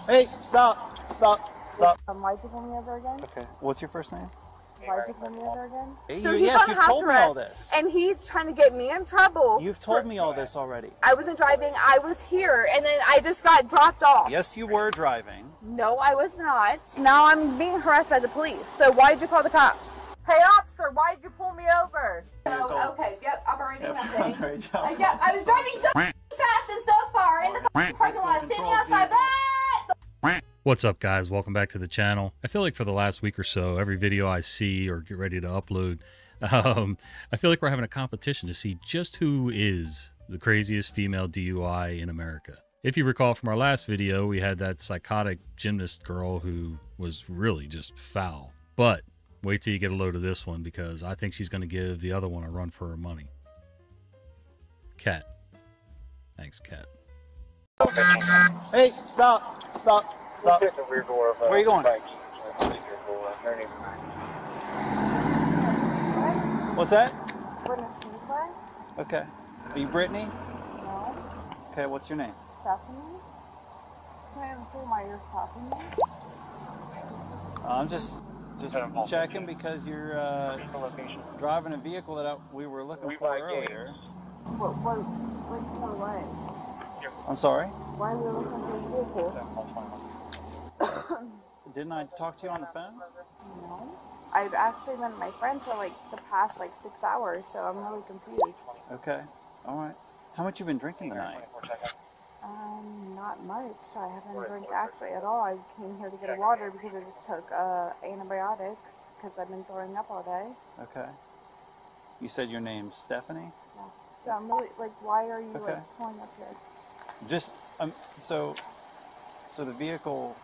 Hey, stop, stop, stop. Why'd you pull me over again? Okay, what's your first name? Why'd you pull me over again? Hey, So yes, you've told me all this. And he's trying to get me in trouble. You've told me all this already. I wasn't driving, I was here, and then I just got dropped off. Yes, you were driving. No, I was not. Now I'm being harassed by the police. So why'd you call the cops? Hey, officer, why'd you pull me over? Oh, okay, yep, operating nothing. Yep, I was driving so fast and so far in the parking lot, sitting outside. What's up, guys? Welcome back to the channel. I feel like for the last week or so, every video I see or get ready to upload, I feel like we're having a competition to see just who is the craziest female DUI in America. If you recall from our last video, we had that psychotic gymnast girl who was really just foul. But wait till you get a load of this one, because I think she's going to give the other one a run for her money. Cat. Thanks, Cat. Hey, stop, stop. Stop. Where are you going? What's that? Okay. Are you Brittany? No. Okay, what's your name? Stephanie? Can I understand why you're stopping me? I'm just checking because you're driving a vehicle that we were looking for earlier. What? I'm sorry? Why are we looking for this vehicle? Didn't I talk to you on the phone? No. I've actually been with my friend for like the past 6 hours, so I'm really confused. Okay. All right. How much you been drinking tonight? Not much. I haven't drank actually at all. I came here to get water because I just took antibiotics because I've been throwing up all day. Okay. You said your name's Stephanie? Yeah. So I'm really why are you okay. pulling up here? Just so the vehicle.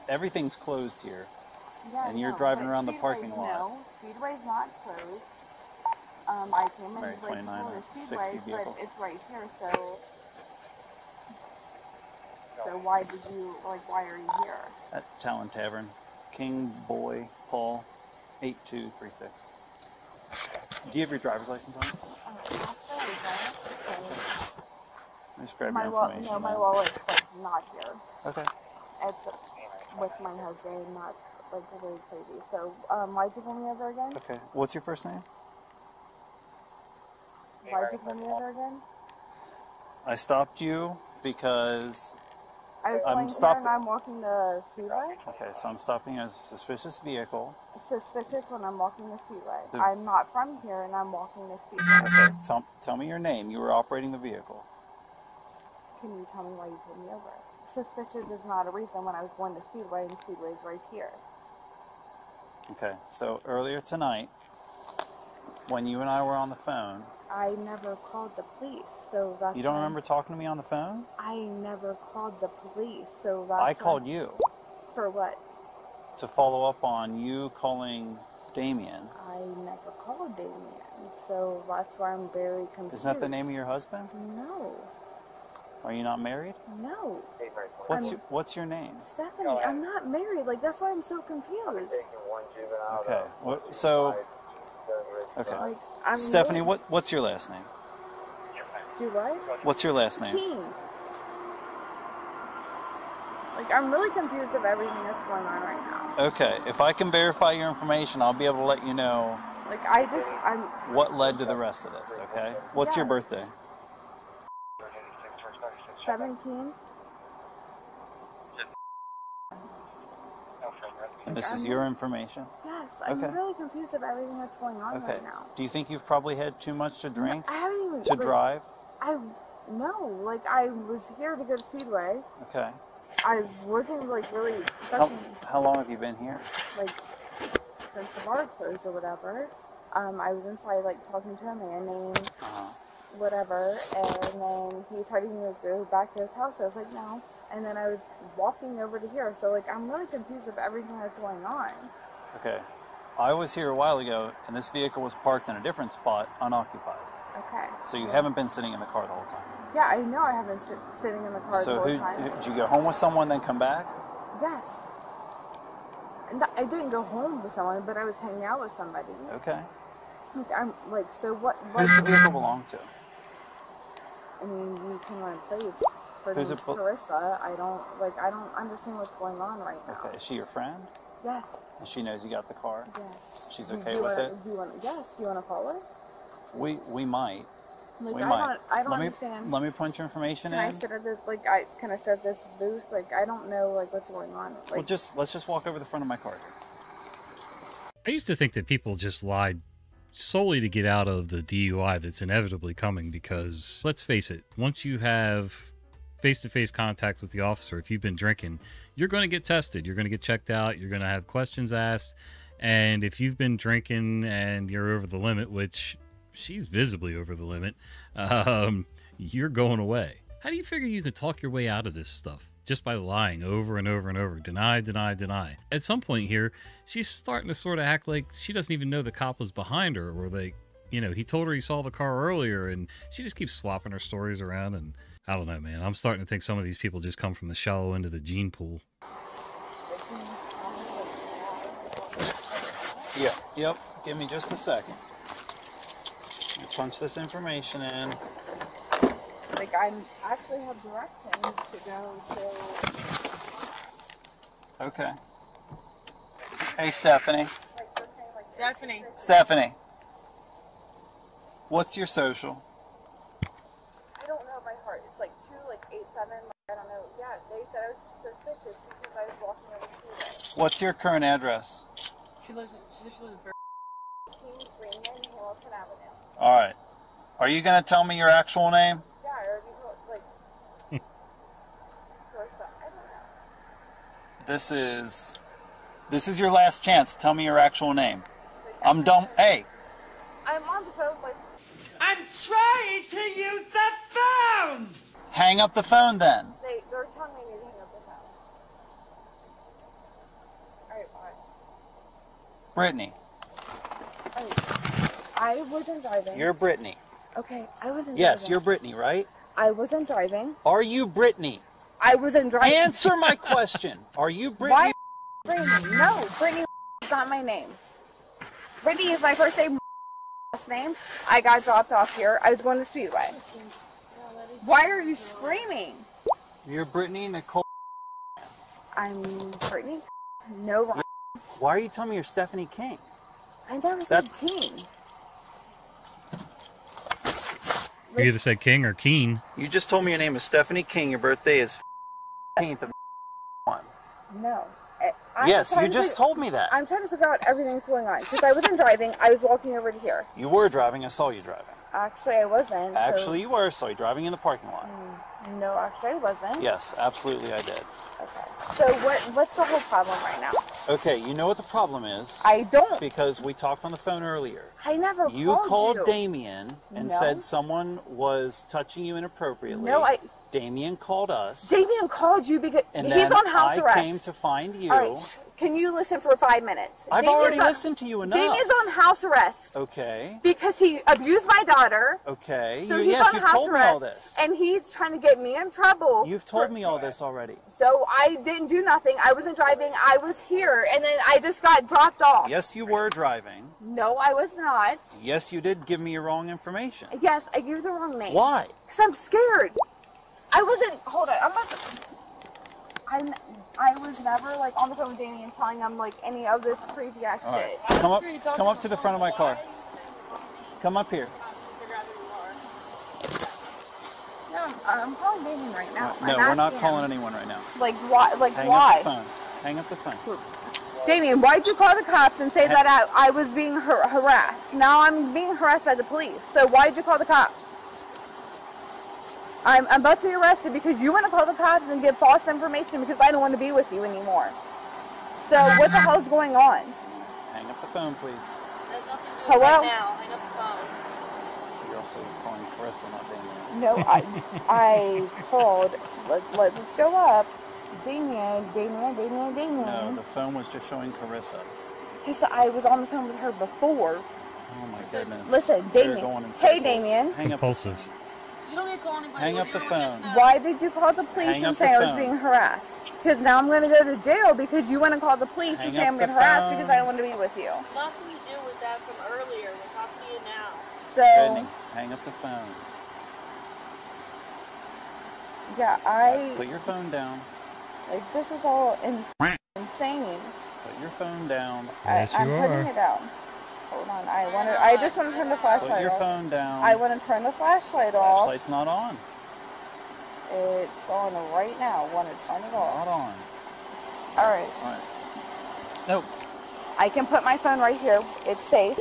Everything's closed here, yeah, and you're driving around the parking lot. No, Speedway's not closed. I came in right, 29 or 60 vehicle. But it's right here. So why did you why are you here? At Talon Tavern, King Boy Paul, 8236. Do you have your driver's license on? Just grab your information. No, my wallet's not here. Okay. It's with my husband, not really crazy. So, why'd you pull me over again? Okay. What's your first name? Why'd you pull me over again? I stopped you because I'm stopping. I'm walking the speedway. Okay, so I'm stopping as a suspicious vehicle. Suspicious when I'm walking the speedway. I'm not from here, and I'm walking the speedway. Okay. Tell me your name. You were operating the vehicle. Can you tell me why you pulled me over? Suspicious is not a reason when I was going to Speedway, and Speedway's right here. Okay, so earlier tonight, when you and I were on the phone... I never called the police, so that's... You don't remember talking to me on the phone? I never called the police, so that's... I called you. For what? To follow up on you calling Damien. I never called Damien, so that's why I'm very confused. Isn't that the name of your husband? No. Are you not married? No. What's your name? Stephanie. I'm not married. That's why I'm so confused. Okay. Okay. Stephanie, what's your last name? Do what? What's your last name? King. I'm really confused of everything that's going on right now. Okay. If I can verify your information, I'll be able to let you know. What led to the rest of this? Okay. What's your birthday? 17. And this is your information? Yes. I'm really confused of everything that's going on right now. Do you think you've probably had too much to drink? I haven't even... To drive? No. I was here to go to Speedway. Okay. I wasn't, really... How long have you been here? Since the bar closed or whatever. I was inside, talking to a man named... whatever, and then he tried to go back to his house. I was like, no. And then I was walking over to here, so I'm really confused of everything that's going on. Okay. I was here a while ago, and this vehicle was parked in a different spot, unoccupied. Okay. So you haven't been sitting in the car the whole time? Yeah, I know I haven't been sitting in the car the whole time. Did you go home with someone, then come back? Yes. And I didn't go home with someone, but I was hanging out with somebody. Okay. Like, I'm like, so what? Who's the vehicle belong to? I mean, you can run a place. Her Who's name's it Carissa. I don't understand what's going on right now. Okay, is she your friend? Yes. And she knows you got the car? Yes. She's okay with it? Yes. Do you want to call her? We might. Like, We I might. don't understand. Let me punch your information in. Can I set this booth? Like, I don't know, like, what's going on. Like, Well, let's just walk over the front of my car. I used to think that people just lied solely to get out of the DUI that's inevitably coming because, let's face it, once you have face-to-face contact with the officer, if you've been drinking, you're going to get tested. You're going to get checked out. You're going to have questions asked. And if you've been drinking and you're over the limit, which she's visibly over the limit, you're going away. How do you figure you could talk your way out of this stuff? Just by lying over and over and over. Deny, deny, deny. At some point here, she's starting to sort of act like she doesn't even know the cop was behind her, or like, you know, he told her he saw the car earlier, and she just keeps swapping her stories around. And I don't know, man. I'm starting to think some of these people just come from the shallow end of the gene pool. Yeah, yep. Give me just a second. Let me punch this information in. like I actually have directions to go to. Okay. Hey, Stephanie. Stephanie. Stephanie. What's your social? I don't know by heart. It's like 287. I don't know. Yeah, they said I was suspicious because I was walking over the freeway. What's your current address? She lives in 18 Greenman, Hamilton Avenue. All right. Are you going to tell me your actual name? Yeah, I already told, like, Carissa, I don't know. This is your last chance. Tell me your actual name. I'm done. Hey. I'm on the phone with. I'm trying to use the phone! Hang up the phone then. They're telling me to hang up the phone. Alright, bye. Brittany. I wasn't driving. You're Brittany. Okay, I wasn't driving. Yes, you're Brittany, right? I wasn't driving. Are you Brittany? I wasn't driving. Answer my question. Are you Brittany? Why Brittany? No, Brittany is not my name. Brittany is my first name, last name. I got dropped off here. I was going to Speedway. Why are you screaming? You're Brittany Nicole. I'm Brittany. No wrong. Why are you telling me you're Stephanie King? I never said King. You either said King or Keen. You just told me your name is Stephanie King. Your birthday is 15th of 1. No. Yes, you just told me that. I'm trying to figure out everything that's going on. Because I wasn't driving. I was walking over to here. You were driving. I saw you driving. Actually, I wasn't. Actually, you were. I saw you driving in the parking lot. No, actually, I wasn't. Yes, absolutely I did. Okay. So what's the whole problem right now? Okay, you know what the problem is? I don't. Because we talked on the phone earlier. I never called you. You called Damien and No. said someone was touching you inappropriately. No, Damien called us. Damien called you because and he's then on house arrest. I came to find you. All right, can you listen for 5 minutes? I've already listened to you enough. Damien's on house arrest. Okay. Because he abused my daughter. Okay. So Yes, he's on you've house told me arrest, all this. and he's trying to get me in trouble. You've told me all this already. So I didn't do nothing. I wasn't driving. I was here, and then I just got dropped off. Yes, you were driving. No, I was not. Yes, you did give me your wrong information. Yes, I gave you the wrong name. Why? Because I'm scared. I wasn't. Hold on. I was never like on the phone with Damien telling him like any of this crazy ass shit. Come up to the front of my car. Come up here. No, I'm calling Damien right now. No, we're not calling anyone right now. Like why? Like Hang why? up the phone. Hang up the phone. Damien, why'd you call the cops and say that I was being harassed? Now I'm being harassed by the police. So why'd you call the cops? I'm about to be arrested because you want to call the cops and give false information because I don't want to be with you anymore. So what the hell's going on? Hang up the phone, please. There's nothing to do Hello? right now. Hang up the phone. You're also calling Carissa, not Damien. No, I called. Let's go up. Damien. No, the phone was just showing Carissa. Because I was on the phone with her before. Oh my goodness. Listen, They're Damien. going in Hey, circles. Damien. Hang up. Compulsive. You don't need to call anybody. Hang We're up the doing this phone. now. Why did you call the police Hang and up say the I was phone. being harassed? Because now I'm going to go to jail because you want to call the police Hang and say up I'm the getting harassed phone. because I don't want to be with you. Nothing to do with that from earlier. We're talking So, Brittany, hang up the phone. yeah, Put your phone down. like, this is all insane. Put your phone down. Yes, I'm you putting are. it down. Hold on, I just want to turn the flashlight Put your off. phone down. I want to turn the flashlight off. Flashlight's not on. It's on right now. I want to turn it off. Not on. Alright. Alright. Nope. I can put my phone right here. It's safe.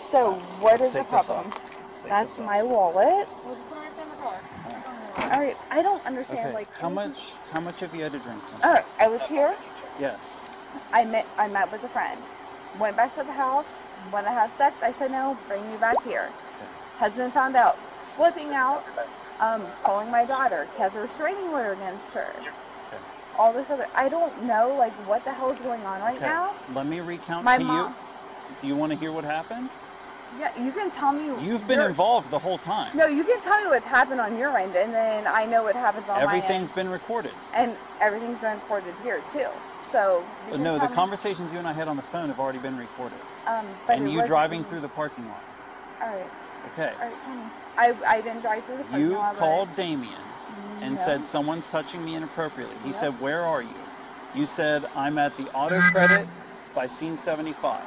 So, what Let's is the take this problem? off. Let's take That's this off. my wallet. We'll just put it right there in the car. Alright, I don't understand, Okay. like... How much have you had to drink tonight? Alright, I was here. Yes. I met with a friend. Went back to the house. Want to have sex? I said no. Bring me back here. Okay. Husband found out. Flipping out. Calling my daughter. Has a restraining order against her. Okay. All this other... I don't know, like, what the hell is going on right Okay. now. Let me recount My to mom... you. Do you want to hear what happened? Yeah, you can tell me... You've been involved the whole time. No, you can tell me what's happened on your end, and then I know what happens on my end. Everything's been recorded. And everything's been recorded here, too. So... you can No, tell the me- conversations you and I had on the phone have already been recorded. but And it you wasn't- driving through the parking lot. Alright. Okay. Alright, tell me. I didn't drive through the parking You lot, but- called Damien and No. said someone's touching me inappropriately. He Yep. said, "Where are you?" You said, "I'm at the auto credit by scene 75.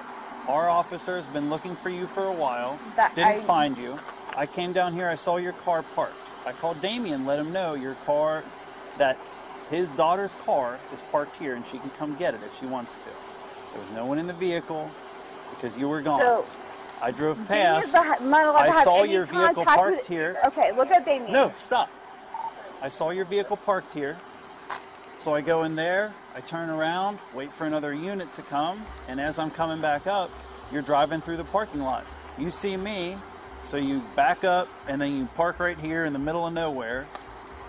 Our officer's been looking for you for a while. Didn't find you. I came down here. I saw your car parked. I called Damien, let him know your car, that his daughter's car is parked here and she can come get it if she wants to. There was no one in the vehicle because you were gone. So... I drove Damien's past. not allowed to I have saw any your vehicle contact parked with- here. Okay, look at Damien. No, stop. I saw your vehicle parked here. So I go in there, I turn around, wait for another unit to come, and as I'm coming back up, you're driving through the parking lot. You see me, so you back up, and then you park right here in the middle of nowhere,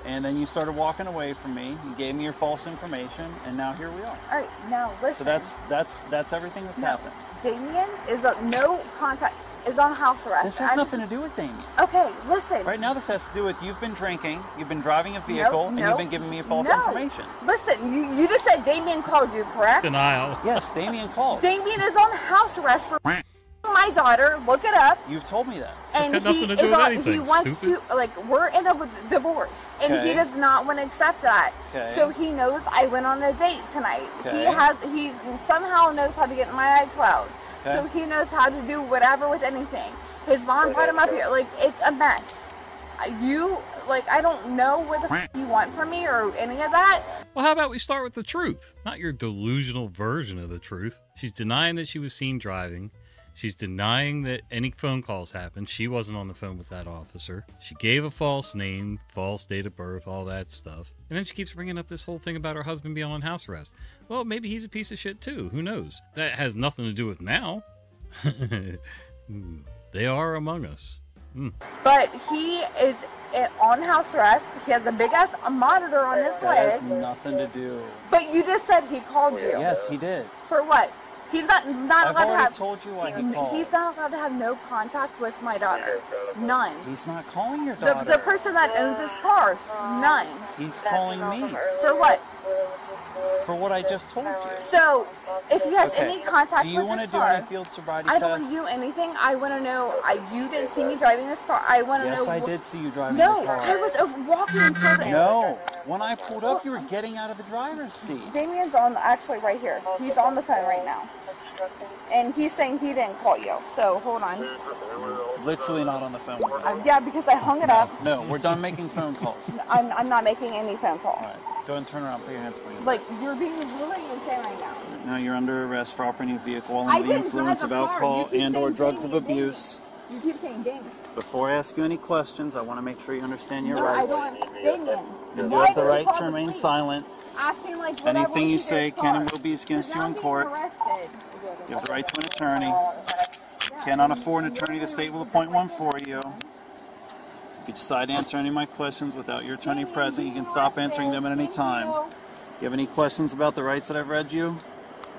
and then you started walking away from me. You gave me your false information, and now here we are. All right, now listen. So that's everything that's happened. Damien is no contact, is on house arrest. This has nothing to do with Damien. Okay, listen. Right now, this has to do with you've been drinking, you've been driving a vehicle, and you've been giving me false information. Listen, you just said Damien called you, correct? Denial. Yes, Damien called. Damien is on house arrest for my daughter. Look it up. You've told me that. And got nothing he to do is with on, anything, he wants stupid. to, like, we're in a divorce, and Okay. he does not want to accept that. Okay. So he knows I went on a date tonight. Okay. He somehow knows how to get in my iCloud. Okay. So he knows how to do whatever with anything. His mom brought him up here. Like, it's a mess. I don't know what the you want from me or any of that. Well, how about we start with the truth, not your delusional version of the truth. She's denying that she was seen driving. She's denying that any phone calls happened. She wasn't on the phone with that officer. She gave a false name, false date of birth, all that stuff. And then she keeps bringing up this whole thing about her husband being on house arrest. Well, maybe he's a piece of shit too. Who knows? That has nothing to do with now. They are among us. But he is on house arrest. He has a big ass monitor on his That has leg. nothing to do. But you just said he called you. Yes, he did. For what? He's not I've allowed to already have. told you why he called. He's not allowed to have no contact with my daughter. None. He's not calling your daughter. The person that owns this car. None. He's calling me For what? for what I just told you. So, if he has Okay. any contact Do you with want this to do car, any field sobriety I tests? don't want to do anything. I want to know. You didn't see me driving this car. I want to know. Yes, I did see you driving No, the car. I was walking for the. No, when I pulled up, you were getting out of the driver's seat. Damien's actually right here. He's on the phone right now. And he's saying he didn't call you. So, hold on. Literally not on the phone with me. Yeah, because I hung it up. No, we're done making phone calls. I'm not making any phone call. All right, go ahead and turn around. Put your hands behind you. Like, you're being really insane right now. Now you're under arrest for operating a vehicle while I under the didn't influence drive of a car. alcohol You keep and or saying drugs of Damien, abuse. You keep saying Damien. Before I ask you any questions, I want to make sure you understand your No, I rights. don't. Damien. You do Why have the did you right call to the remain police? silent. Asking, like, what I Anything want you to do say to can his and car. will be against you Now in I'm court. being arrested. You have the right to an attorney. Cannot afford an attorney. The state will appoint one for you. If you decide to answer any of my questions without your attorney present, you can stop answering them at any time. You have any questions about the rights that I've read you?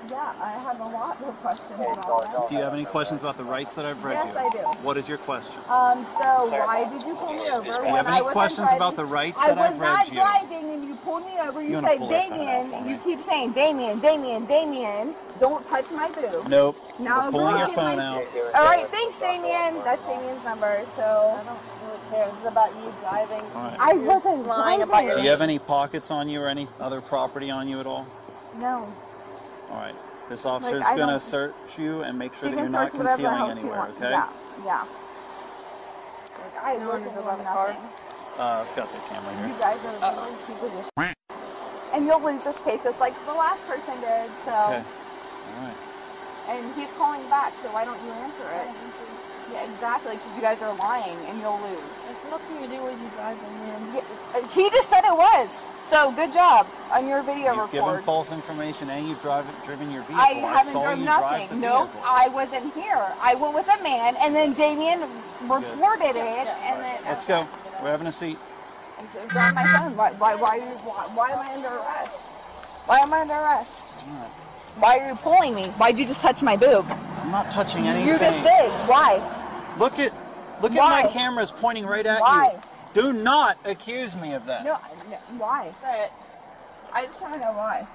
Yeah, I have a lot of questions about that. Do you have any questions about the rights that I've read you? Yes, I do. What is your question? So why did you pull me over? Do you have any questions about the rights that I've read you? I was not driving and you pulled me over. You said, Damien, you keep saying, Damien, Damien, Damien, don't touch my boob. Nope. Now we're pulling your phone out. All right, thanks, Damien. That's Damien's number, so. I don't really care. This is about you driving. Right. I wasn't lying about your. Do you have any pockets on you or any other property on you at all? No. All right. This officer's going to search you and make sure that you're not concealing anywhere, okay? Yeah, yeah. Like, I wasn't doing nothing. I've got the camera here. You guys are really piece of shit. And you'll lose this case just like the last person did, so. Okay. All right. And he's calling back, so why don't you answer it? Yeah, exactly, because you guys are lying and you'll lose. It's nothing to do with you driving, man. Yeah, he just said it was. So good job on your video You've report. given false information and you've driven your vehicle. I haven't driven nothing. No, I wasn't here. I went with a man, and then Damien reported it, and then. Let's go. We're having a seat. Grab my phone. Why am I under arrest? Why am I under arrest? Right. Why are you pulling me? Why'd you just touch my boob? I'm not touching anything. You just did. Why? Look at my cameras pointing right at you. Do not accuse me of that. No, why? Say it. I just want to know why.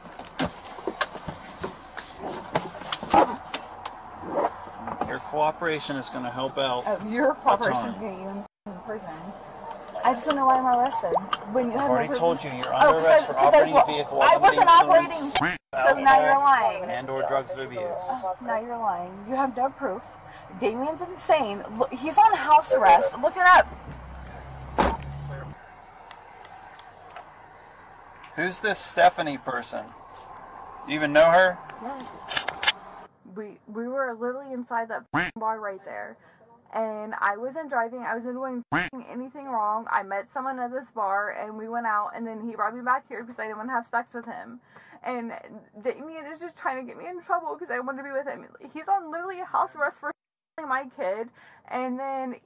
Your cooperation is going to help out. Your cooperation is going to get you in prison. I just don't know why I'm arrested. When you I've already told you you're under arrest for operating a vehicle. I wasn't operating. So now you're lying. And/or drugs of abuse. Now you're lying. You have no proof. Damien's insane. Look, he's on house arrest. Look it up. Who's this Stephanie person? You even know her? Yes. We were literally inside that bar right there. And I wasn't driving. I wasn't doing anything wrong. I met someone at this bar and we went out, and then he brought me back here because I didn't want to have sex with him. And Damien is just trying to get me in trouble because I wanted to be with him. He's on literally house arrest for my kid, and then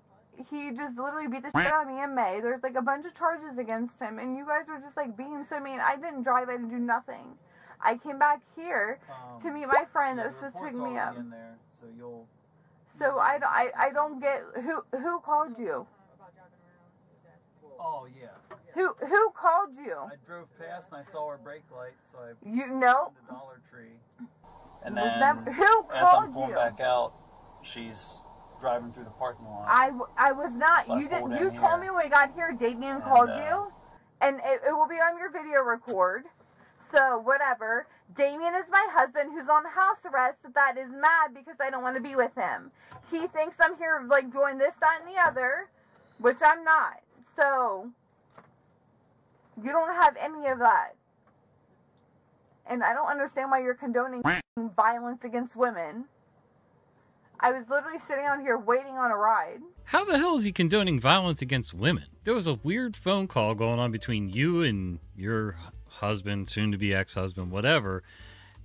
he just literally beat the shit out of me in May. There's like a bunch of charges against him, and you guys are just like being so mean. I didn't drive. I didn't do nothing. I came back here to meet my friend that was supposed to pick me up. In there, so you'll. So I don't get who called you. Oh yeah. Who called you? I drove past and I saw her brake light, so I. You know. The Dollar Tree. And then who called as I'm pulling back out, she's driving through the parking lot. I was not. So you did. You told me when we got here, Damien called you, and it will be on your video record. So whatever. Damien is my husband who's on house arrest that is mad because I don't want to be with him. He thinks I'm here like doing this, that, and the other, which I'm not. So you don't have any of that. And I don't understand why you're condoning violence against women. I was literally sitting out here waiting on a ride. How the hell is he condoning violence against women? There was a weird phone call going on between you and your husband, soon to be ex-husband, whatever,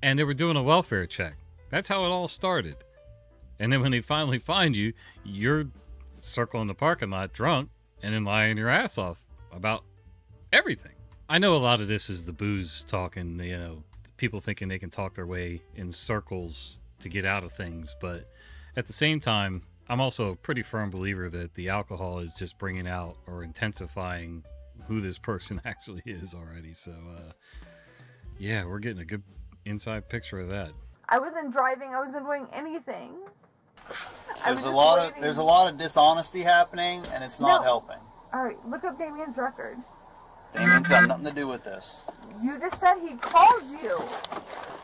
and they were doing a welfare check. That's how it all started. And then when they finally find you, you're circling the parking lot drunk and then lying your ass off about everything. I know a lot of this is the booze talking, you know, people thinking they can talk their way in circles to get out of things, but at the same time, I'm also a pretty firm believer that the alcohol is just bringing out or intensifying who this person actually is already. So yeah, we're getting a good inside picture of that. I wasn't driving. I wasn't doing anything. There's a lot of dishonesty happening, and it's not helping. All right, look up Damien's record. Damien's got nothing to do with this. You just said he called you.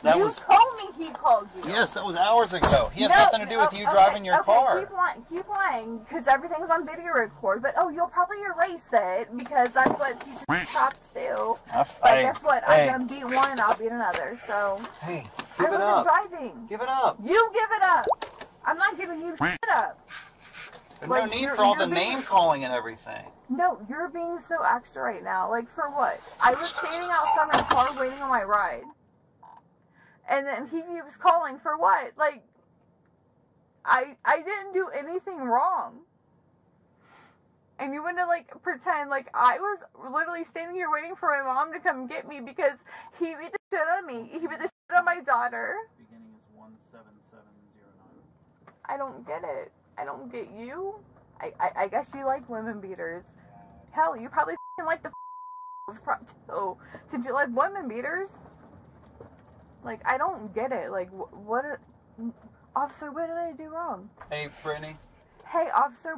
You told me he called you. Yes, that was hours ago. He has nothing to do with you driving your car. Keep lying, because everything's on video record. But you'll probably erase it because that's what pieces of cops do. But guess what? I'm gonna beat one and I'll beat another. So hey, give it up. I wasn't driving. Give it up. You give it up. I'm not giving you shit up. There's no need for all the name calling and everything. No, you're being so extra right now. Like, for what? I was standing outside my car waiting on my ride. And then he was calling for what? Like, I didn't do anything wrong. And you want to, like, pretend like I was literally standing here waiting for my mom to come get me because he beat the shit out of me. He beat the shit out of my daughter. 17709. I don't get it. I don't get you. I guess you like women beaters. Hell, you probably like the too, since you like women beaters. Like, I don't get it. Like, officer, what did I do wrong? Hey, Brittany. Hey, officer,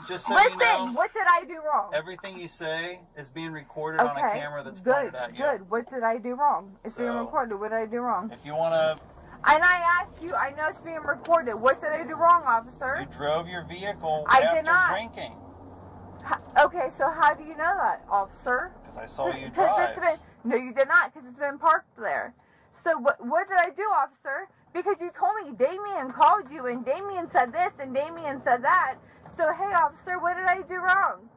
just so listen, you know, what did I do wrong? Everything you say is being recorded on a camera that's pointed at you. Good. What did I do wrong? It's being recorded. What did I do wrong? If you want to... And I asked you, I know it's being recorded. What did I do wrong, officer? You drove your vehicle did not. Drinking. Okay, so how do you know that, officer? Because I saw you drive. No, you did not, because it's been parked there. So what did I do, officer? Because you told me Damien called you, and Damien said this, and Damien said that. So, hey, officer, what did I do wrong?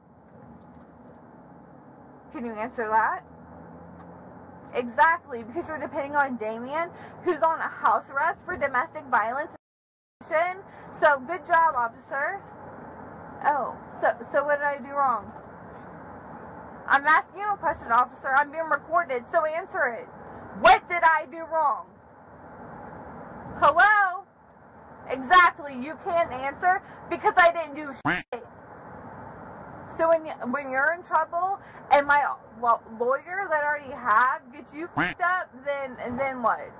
Can you answer that? Exactly, because you're depending on Damien, who's on a house arrest for domestic violence. So, good job, officer. Oh, so what did I do wrong? I'm asking you a question, officer. I'm being recorded, so answer it. What did I do wrong? Hello? Exactly, you can't answer because I didn't do shit. So when you're in trouble and my lawyer that I already have gets you fucked up, then what?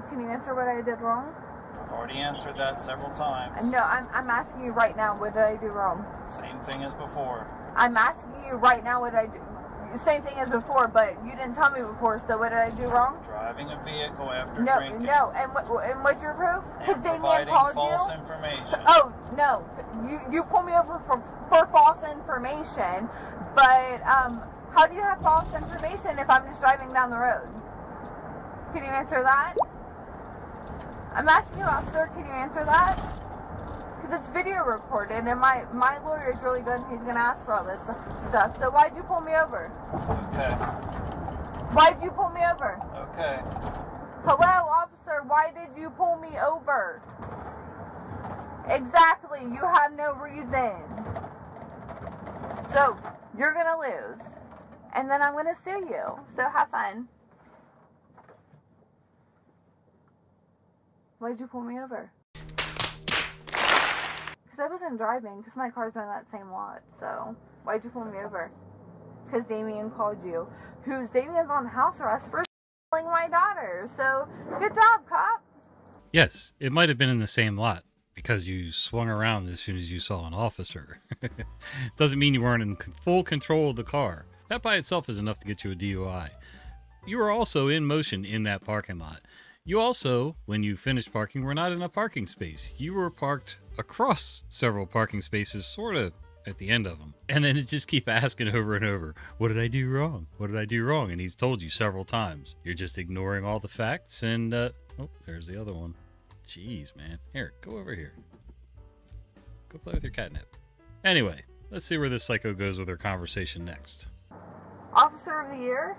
Can you answer what I did wrong? I've already answered that several times. No, I'm asking you right now, what did I do wrong? Same thing as before. I'm asking you right now what I do. Same thing as before, but you didn't tell me before, so what did I do wrong? Driving a vehicle after drinking. No, and what's your proof? Because Damien called false information. Oh, no, you pulled me over for false information, but how do you have false information if I'm just driving down the road? Can you answer that? I'm asking you, officer, can you answer that? Because it's video recorded, and my lawyer is really good, and he's going to ask for all this stuff. So why'd you pull me over? Okay. Why'd you pull me over? Okay. Hello, officer, why did you pull me over? Exactly, you have no reason. So, you're going to lose. And then I'm going to sue you. So have fun. Why'd you pull me over? Because I wasn't driving, because my car's been in that same lot, so why'd you pull me over? Because Damien called you. Damien's on house arrest for killing my daughter, so good job, cop. Yes, it might have been in the same lot, because you swung around as soon as you saw an officer. Doesn't mean you weren't in full control of the car. That by itself is enough to get you a DUI. You were also in motion in that parking lot. You also, when you finished parking, were not in a parking space. You were parked across several parking spaces, sort of at the end of them. And then it just keep asking over and over, what did I do wrong? What did I do wrong? And he's told you several times. You're just ignoring all the facts and, oh, there's the other one. Jeez, man. Here, go over here. Go play with your catnip. Anyway, let's see where this psycho goes with her conversation next. Officer of the Year?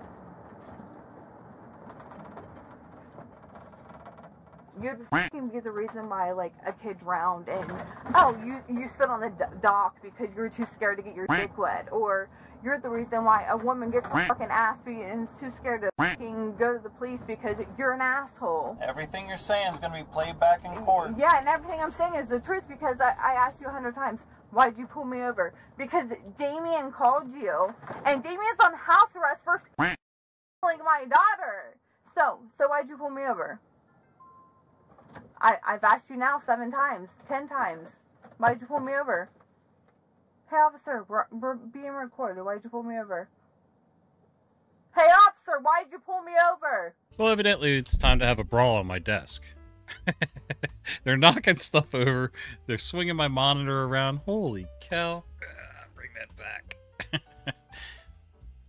You'd fucking be the reason why, like, a kid drowned and, oh, you stood on the dock because you were too scared to get your dick wet. Or you're the reason why a woman gets her fucking ass beat and is too scared to fucking go to the police because you're an asshole. Everything you're saying is going to be played back in court. Yeah, and everything I'm saying is the truth because I asked you 100 times, why'd you pull me over? Because Damien called you, and Damien's on house arrest for killing my daughter. So why'd you pull me over? I've asked you now 7 times, 10 times. Why'd you pull me over? Hey, officer, we're being recorded. Why'd you pull me over? Hey, officer, why'd you pull me over? Well, evidently it's time to have a brawl on my desk. They're knocking stuff over. They're swinging my monitor around. Holy cow. Bring that back.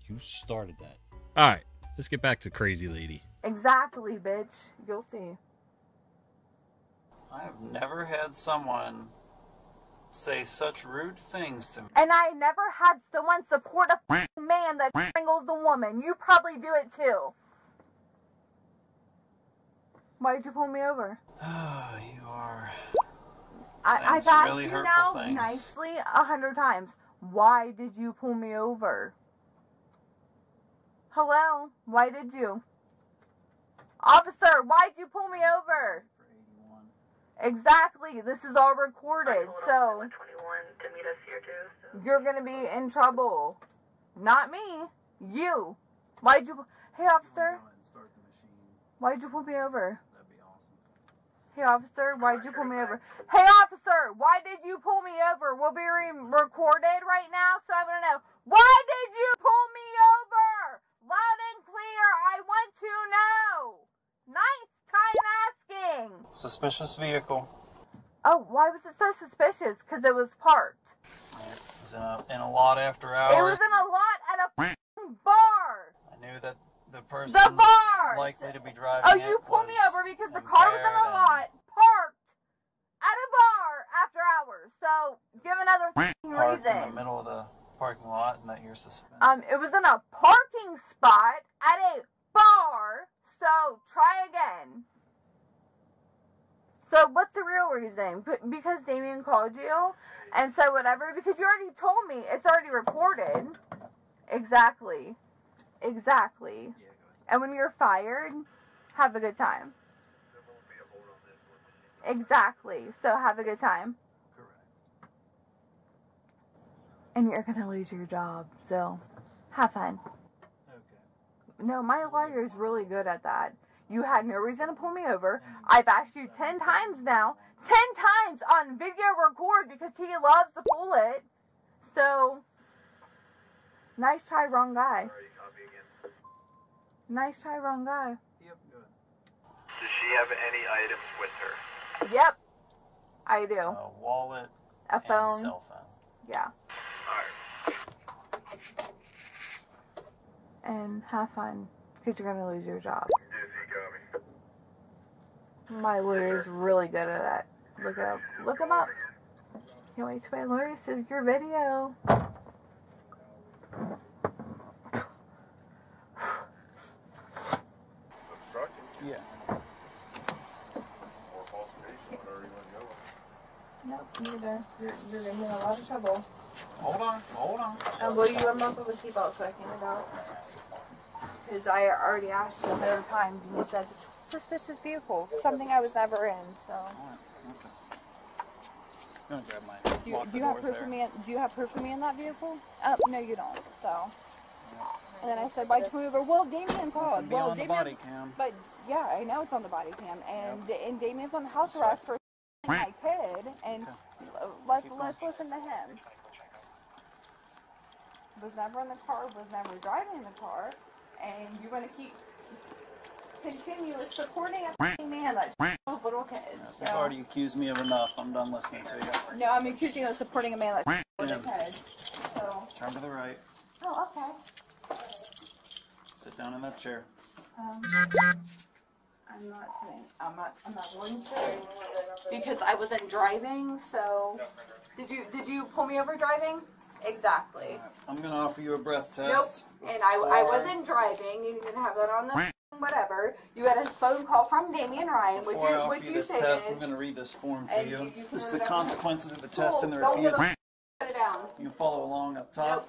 You started that. All right, let's get back to Crazy Lady. Exactly, bitch. You'll see. I have never had someone say such rude things to me. And I never had someone support a man that strangles a woman. You probably do it too. Why'd you pull me over? You are... I've asked really you hurtful now things. nicely 100 times. Why did you pull me over? Hello? Why did you? Officer, why'd you pull me over? Exactly. This is all recorded, so you're going to be in trouble. Not me. You. Why'd you... Hey, officer. Why'd you pull me over? That'd be awesome. Hey, officer, why'd you pull me over? Hey, officer, why did you pull me over? We'll be recorded right now, so I want to know. Why did you pull me over? Loud and clear. I want to know. Nice time asking. Suspicious vehicle. Oh, why was it so suspicious? Because it was parked. It was in a lot after hours. It was in a lot at a bar. I knew that the person The bar. likely to be driving. Oh, you pulled me over because the car was in a lot, parked at a bar after hours. So, give another Parked reason. in the middle of the parking lot, and that you're suspended. It was in a parking spot at a bar. So, try again. So, what's the real reason? Because Damien called you and said whatever? Because you already told me. It's already recorded. Exactly. Exactly. Yeah, And when you're fired, have a good time. Exactly. So, have a good time. correct. And you're going to lose your job. So, have fun. Okay. No, my lawyer is really good at that. You had no reason to pull me over. I've asked you 10 times now. 10 times on video record because he loves to pull it. So, nice try, wrong guy. Nice try, wrong guy. Yep, good. Does she have any items with her? Yep, I do. A wallet A phone. and cell phone. Yeah. Alright. And have fun because you're going to lose your job. Yes, he got me. My lawyer's really good at that. Look it up. Look him up. Can't wait till my lawyer says your video. Obstructing? Yeah. Or falsification, whatever you want to go with. Nope, neither. You're going to be in a lot of trouble. Hold on, hold on. Will you unbuckle the seatbelt so I can get out? Because I already asked you 100 times and you said suspicious vehicle, something I was never in. So. All right, okay. I'm gonna grab my. Do you have proof of me? Do you have proof of me in that vehicle? No, you don't. So. And then I said, why'd you pull me over? Well, Damien called. Be Well, on the Damien, body cam. but yeah, I know it's on the body cam, and Damien's on house arrest for my kid, and let's listen to him. Was never in the car, was never driving the car, and you're going to continue supporting a f***ing man that those little kids. You've already accused me of enough. I'm done listening to you. No, I'm accusing you of supporting a man that little kids. So. Turn to the right. Oh, okay. Sit down in that chair. I'm not sitting. I'm not going to because I wasn't driving. So, did you pull me over driving? Exactly. I'm gonna offer you a breath test. Nope. And I wasn't driving. You can have that on the whatever. You got a phone call from Damien Ryan, which you this stated. test, I'm gonna read this form to And you. you This is the can consequences of the test and the Don't refusal. put it down. You can follow along up top. Nope.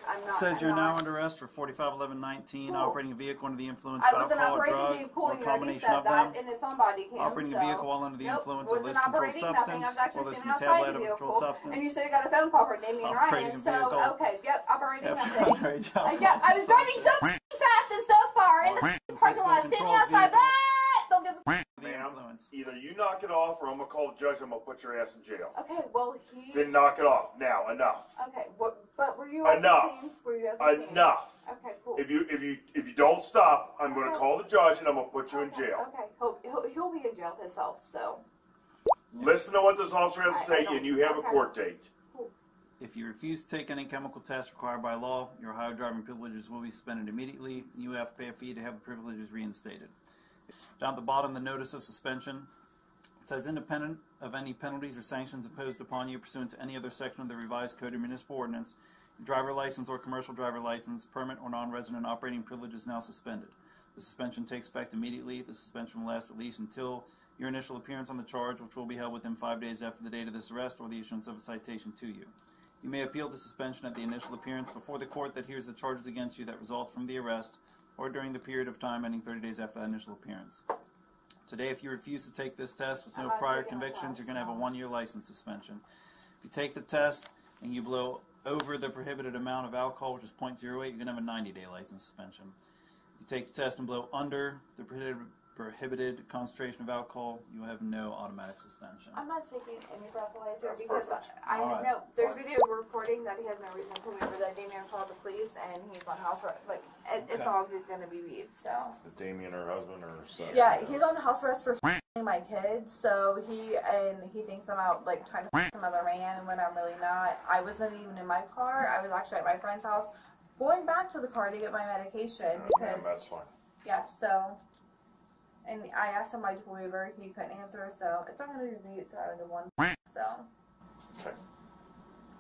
I'm not. It says you're I'm now not. under arrest for 451119, Cool. operating a vehicle under the influence I of wasn't alcohol, operating drug, the vehicle, or and a you already combination said of that, them. and it's on body cam. Operating a vehicle while under the influence of wasn't this controlled operating nothing. I was substance, actually or this sitting outside metabolite the of a controlled vehicle, substance. and you said I got a phone call from Damien Operating Ryan. a vehicle. So okay, yep, operating After nothing. primary job. Yep, I was driving so fast and so far in the parking lot, sitting Controlled outside, vehicle. but don't give a The influence. Either you knock it off or I'm going to call the judge and I'm going to put your ass in jail. Okay, well, he... Then knock it off. Now, enough. Okay, but were you at Enough. the scene? Were you at the scene? Enough. Okay, cool. If you don't stop, I'm going to call the judge and I'm going to put you in jail. Okay, he'll be in jail himself, so... Listen to what this officer has to I say don't- and you have a okay. court date. If you refuse to take any chemical test required by law, your Ohio driving privileges will be suspended immediately. You have to pay a fee to have the privileges reinstated. Down at the bottom, the notice of suspension. It says, independent of any penalties or sanctions imposed upon you pursuant to any other section of the revised Code of Municipal Ordinance, your driver license or commercial driver license, permit or non-resident operating privilege is now suspended. The suspension takes effect immediately. The suspension will last at least until your initial appearance on the charge, which will be held within 5 days after the date of this arrest or the issuance of a citation to you. You may appeal the suspension at the initial appearance before the court that hears the charges against you that result from the arrest or during the period of time ending 30 days after that initial appearance. Today, if you refuse to take this test with no prior convictions, you're going to have a 1-year license suspension. If you take the test and you blow over the prohibited amount of alcohol, which is 0.08, you're going to have a 90-day license suspension. If you take the test and blow under the prohibited concentration of alcohol, you will have no automatic suspension. I'm not taking any breathalyzer because I have no. There's video recording that he has no reason to pull me over. That Damien called the police and he's on house arrest. Like it's all going to be beat. So Is Damien her husband or son? yeah, he's on house arrest for my kids. So he thinks I'm out like trying to some other man when I'm really not. I wasn't even in my car. I was actually at my friend's house, going back to the car to get my medication because that's fine. Yeah, so. And I asked him my tool waiver, he couldn't answer, so it's not going to be beat, so I would do 1. So, Okay.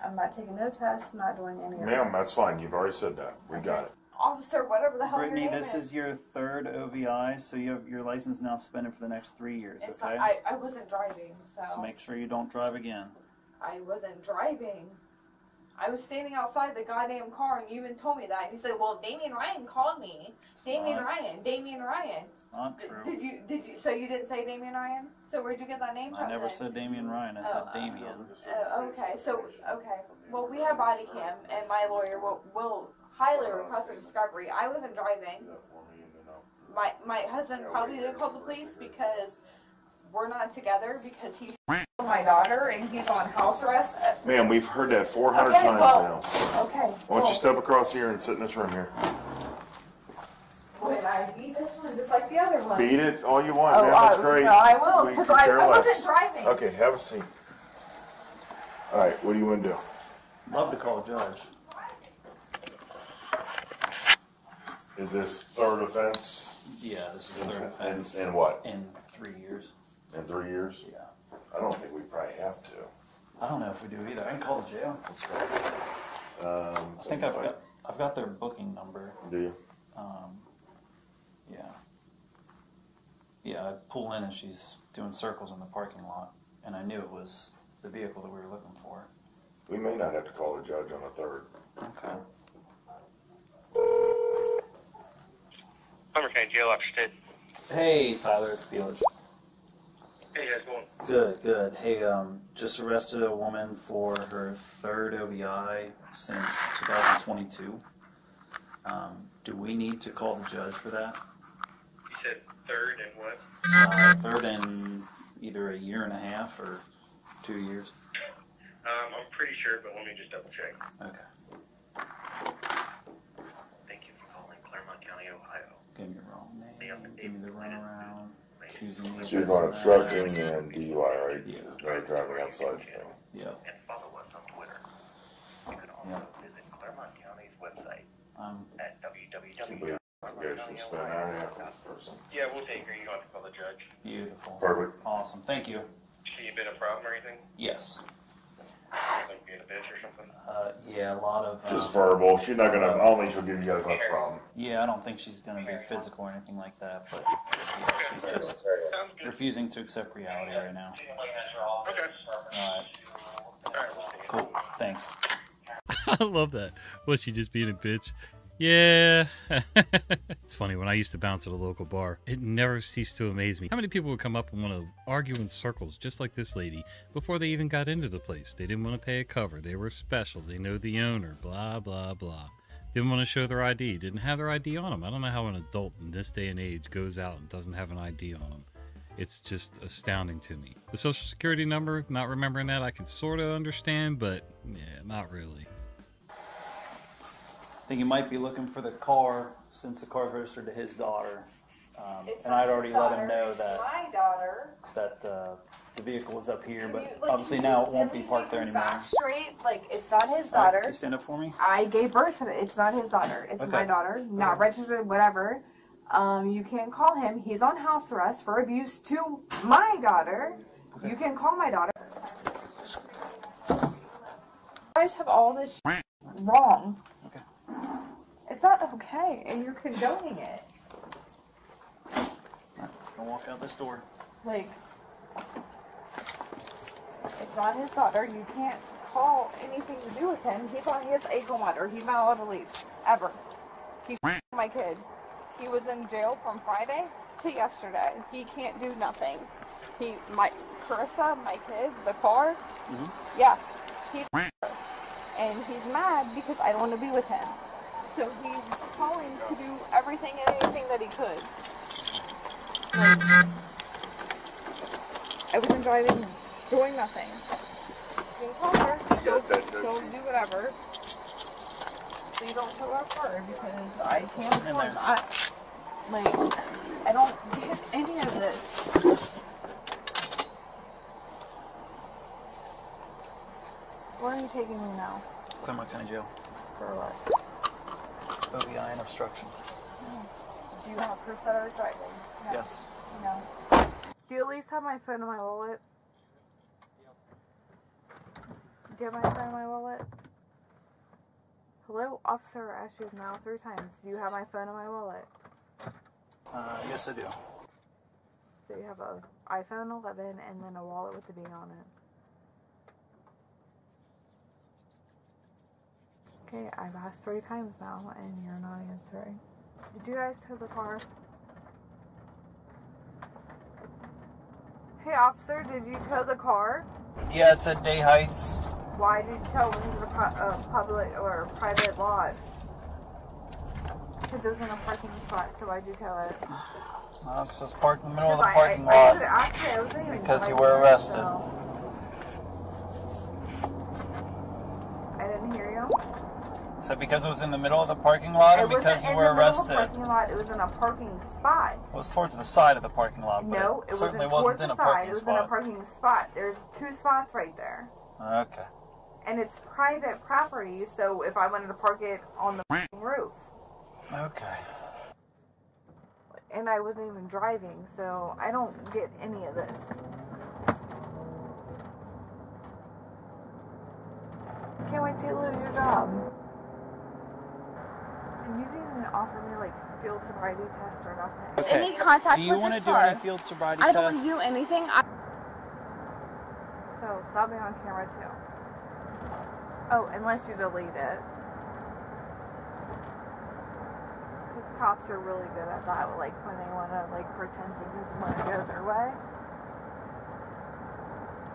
I'm not taking no tests, not doing any of that. Ma'am, that's fine. You've already said that. We got it. Officer, whatever the hell Brittany, your name this is your 3rd OVI, so you have your license now suspended for the next 3 years, It's okay? not, I wasn't driving, So make sure you don't drive again. I wasn't driving. I was standing outside the goddamn car, and you even told me that. And you said, well, Damien Ryan called me. Damien Ryan. It's not true. Did you, so you didn't say Damien Ryan? So where'd you get that name from? I never said Damien Ryan, I said Damien. Okay, well, we have Bodycam, and my lawyer will highly request a discovery. I wasn't driving. My husband probably didn't call the police because we're not together because he's my daughter and he's on house arrest. Ma'am, we've heard that 400 times now. Okay. Why don't you step across here and sit in this room here? When I beat this one just like the other one. Beat it all you want, ma'am. That's great. No, I will, because I wasn't less. driving. Okay, have a seat. All right, what do you want to do? Love to call a judge. Is this 3rd offense? Yeah, this is 3rd offense. In what? In 3 years. In 3 years? Yeah. I don't think we probably have to. I don't know if we do either. I can call the jail. Let's go. I think I've got their booking number. Do you? Yeah. Yeah, I pull in and she's doing circles in the parking lot, and I knew it was the vehicle that we were looking for. We may not have to call the judge on the 3rd. Okay. Summer County Jail Officer Ted. Hey, Tyler, it's Felix. Hey, how's it going? Good, good. Hey, just arrested a woman for her 3rd OVI since 2022. Do we need to call the judge for that? You said 3rd and what? 3rd in either a year and a half or 2 years. I'm pretty sure, but let me just double check. Okay. Thank you for calling Claremont County, Ohio. Give me the wrong name. Give me the runaround. So you're going obstructing and DUI, right? Yeah. Right, driving outside. Yeah. And follow us on Twitter. You can also visit Claremont County's website at www. Yeah, we'll take her. You don't have to call the judge. Beautiful. Perfect. Awesome. Thank you. She been a problem or anything? Yes. Like being a bitch or something? Yeah, a lot of... Just verbal. She's not gonna, I don't think she'll give you guys much problem. Yeah, I don't think she's going to be physical or anything like that, but yeah, she's just refusing to accept reality right now. Okay. Alright. Cool. Thanks. I love that. Was she just being a bitch? Yeah. It's funny, when I used to bounce at a local bar, it never ceased to amaze me how many people would come up and want to argue in circles just like this lady before they even got into the place. They didn't want to pay a cover. They were special. They know the owner. Blah, blah, blah. Didn't want to show their ID. Didn't have their ID on them. I don't know how an adult in this day and age goes out and doesn't have an ID on them. It's just astounding to me. The social security number, not remembering that, I can sort of understand, but yeah, not really. I think he might be looking for the car since the car's registered to his daughter. And I'd already let him know that my daughter. that the vehicle was up here, but obviously now it won't be parked there anymore. Straight, like it's not his daughter. Can you stand up for me? I gave birth to it. It's not his daughter. It's my daughter. Not registered, whatever. You can call him. He's on house arrest for abuse to my daughter. Okay. You can call my daughter. You guys have all this wrong. Okay. It's not okay, and you're condoning it. Don't walk out this door. Like, it's not his daughter. You can't call anything to do with him. He's on his ankle monitor. He's not allowed to leave. Ever. He's my kid. He was in jail from Friday to yesterday. He can't do nothing. Carissa, my kid, the car, yeah, he's and he's mad because I don't want to be with him. So he's calling to do everything and anything that he could. Like, I wasn't driving, doing nothing. You can call her, she'll do whatever. Please don't tow our car because I can't afford that. Like, I don't get any of this. Where are you taking me now? Claremont County Jail. For what? OVI and obstruction. Do you have proof that I was driving? No. Yes. No. Do you at least have my phone in my wallet? Do you have my phone in my wallet? Hello, officer, I asked you now 3 times. Do you have my phone in my wallet? Yes, I do. So you have an iPhone 11 and then a wallet with the bean on it. Okay, I've asked 3 times now and you're not answering. Did you guys tow the car? Hey officer, did you tow the car? Yeah, it's at Day Heights. Why did you tow it into the public or private lot? Because it was in a parking spot, so why'd you tow it? Because it's parked in the middle of the parking lot. I wasn't even because you were arrested. So. I didn't hear you. I said because it was in the middle of the parking lot or because you were arrested? It wasn't in the middle of the parking lot, it was in a parking spot. It was towards the side of the parking lot, but no, it certainly wasn't in a parking spot. It was in a parking spot. There's 2 spots right there. Okay. And it's private property, so if I wanted to park it on the roof. Okay. And I wasn't even driving, so I don't get any of this. Can't wait to lose your job. And you didn't even offer me like field sobriety test or nothing. Okay. Any contact do you want to do any field sobriety tests? tests? I don't do anything. So that'll be on camera too. Oh, unless you delete it. Because cops are really good at that, like when they want to like pretend things want to go their way.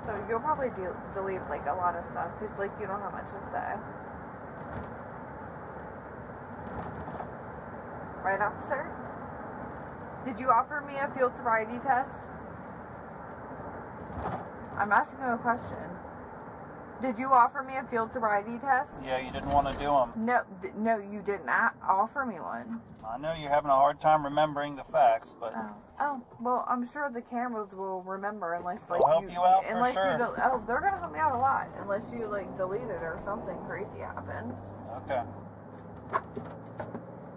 So you'll probably delete like a lot of stuff because like you don't have much to say. Right, officer? Did you offer me a field sobriety test? I'm asking you a question. Did you offer me a field sobriety test? Yeah, you didn't want to do them. No, you didn't offer me one. I know you're having a hard time remembering the facts, but... Oh, well, I'm sure the cameras will remember unless, like, they'll help you out unless for sure. They're gonna help me out a lot. Unless you, like, delete it or something crazy happens. Okay.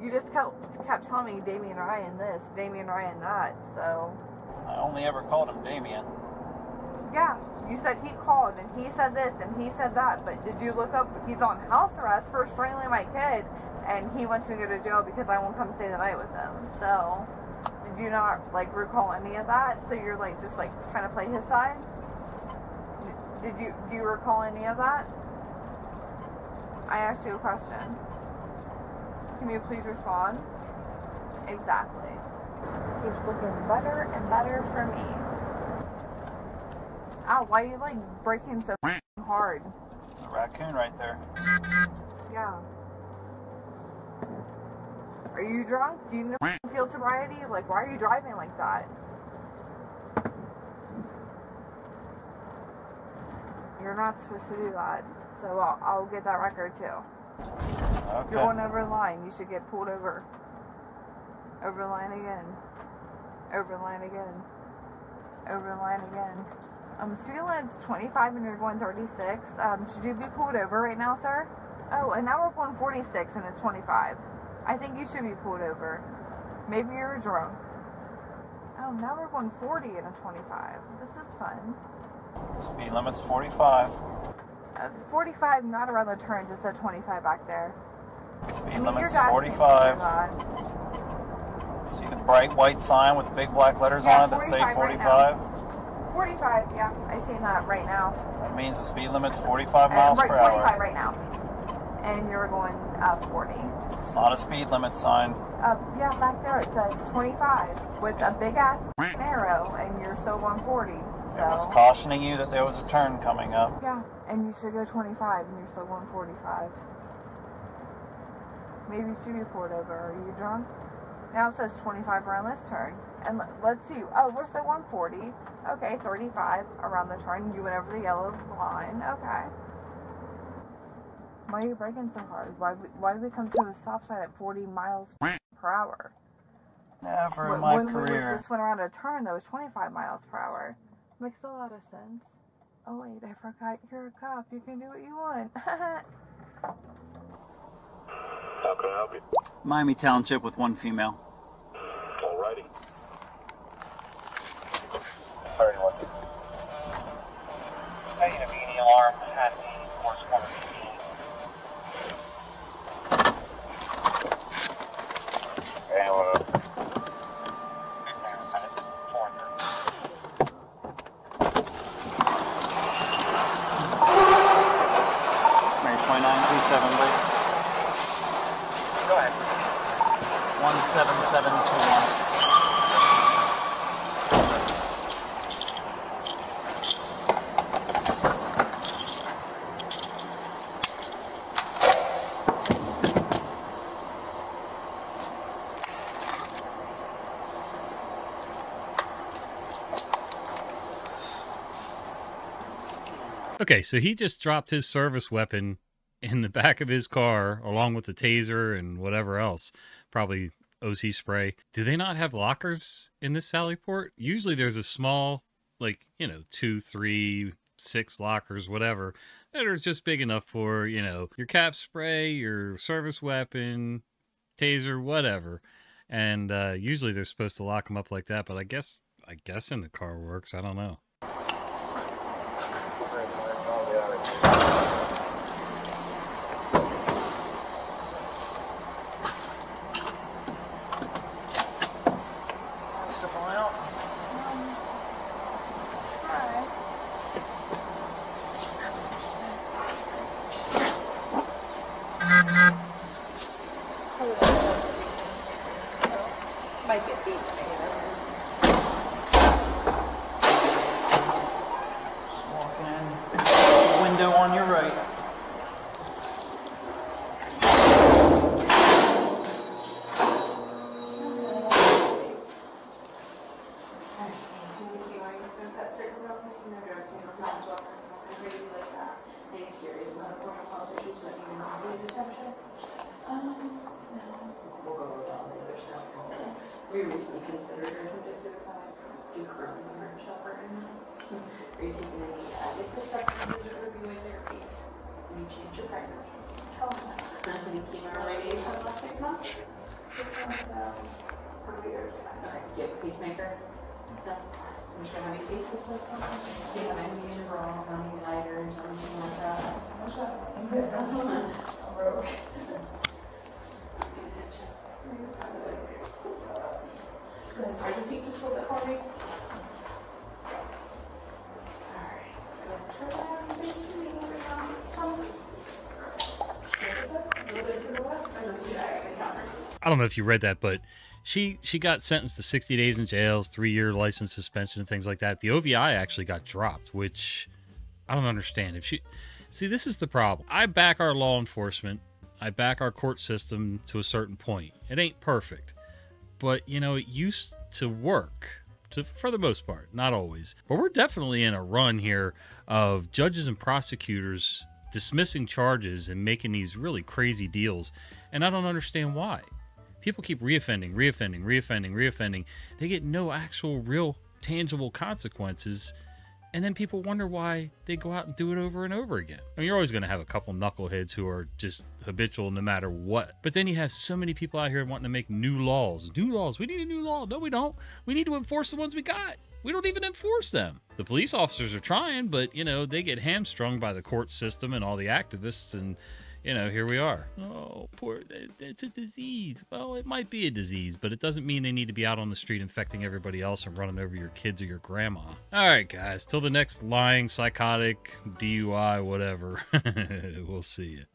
You just kept telling me Damian Ryan this, Damian Ryan that, so... I only ever called him Damien. Yeah, you said he called and he said this and he said that, but did you look up, he's on house arrest for strangling my kid and he wants me to go to jail because I won't come stay the night with him. So, did you not, like, recall any of that? So you're, like, just, like, trying to play his side? Do you recall any of that? I asked you a question. Can you please respond? Exactly. Keeps looking better and better for me. Ow, why are you, like, braking so hard? A raccoon right there. Yeah. Are you drunk? Do you know field sobriety? Like, why are you driving like that? You're not supposed to do that. So I'll get that record too. Okay. You're going over the line. You should get pulled over. Over the line again. Over the line again. Over the line again. Speed limit's 25 and you're going 36. Should you be pulled over right now, sir? Oh, and now we're going 46 and it's 25. I think you should be pulled over. Maybe you're drunk. Oh, now we're going 40 in a 25. This is fun. Speed limit's 45. 45, not around the turns. It said 25 back there. Speed limit's 45. See the bright white sign with the big black letters on it that say 45? Right 45, yeah. I see that right now. That means the speed limit's 45 miles per hour. 45 right now. And you're going 40. It's not a speed limit sign. Yeah, back there it said 25 with a big ass arrow, and you're still going 40. So. It was cautioning you that there was a turn coming up. Yeah, and you should go 25, and you're still going 45. Maybe you should be pulled over. Are you drunk? Now it says 25 around this turn. And let's see. Oh, we're still 140. Okay, 35 around the turn. You went over the yellow line. Okay. Why are you braking so hard? Why did we come to a stop sign at 40 miles per hour? Never in my career. When we just went around a turn that was 25 miles per hour. Makes a lot of sense. Oh wait, I forgot you're a cop. You can do what you want. How can I help you? Miami Township with one female. Alrighty. 31. I need a VD alarm at the Force Corner. And Mary 2937, please. go ahead. 17721. Okay, so he just dropped his service weapon in the back of his car along with the taser and whatever else. Probably OC spray. Do they not have lockers in this Sally Port? Usually there's a small, like, 2, 3, 6 lockers, whatever, that are just big enough for, your cap spray, your service weapon, taser, whatever. And usually they're supposed to lock them up like that, but I guess in the car works. I don't know. Might get beat. Just walking in. Window on your right. We recently considered her attempted suicide. Do you currently have a shelter right now? Are you taking any addictive substances or reviewing therapies? Will you change your pregnancy? Hell no. Not any chemo or radiation in the last 6 months? 6 months ago. 4 years. Alright, do you have a pacemaker? No. I'm sure how many cases so far? Do you have any integral, any lighters, anything like that? No shot. I'm good. I'm broke. Are your feet just a little bit for me? I don't know if you read that, but she got sentenced to 60 days in jail, 3-year license suspension, and things like that. The OVI actually got dropped, which I don't understand. See, this is the problem. I back our law enforcement. I back our court system to a certain point. It ain't perfect. But, it used to work for the most part, not always. But we're definitely in a run here of judges and prosecutors dismissing charges and making these really crazy deals. And I don't understand why. People keep reoffending. They get no actual real tangible consequences. And then people wonder why they go out and do it over and over again. I mean, you're always going to have a couple knuckleheads who are just habitual no matter what. But then you have so many people out here wanting to make new laws. New laws. We need a new law. No, we don't. We need to enforce the ones we got. We don't even enforce them. The police officers are trying, but, you know, they get hamstrung by the court system and all the activists, and, you know, here we are. Oh, poor, it's a disease. Well, it might be a disease, but it doesn't mean they need to be out on the street infecting everybody else and running over your kids or your grandma. All right, guys, till the next lying, psychotic, DUI, whatever. We'll see you.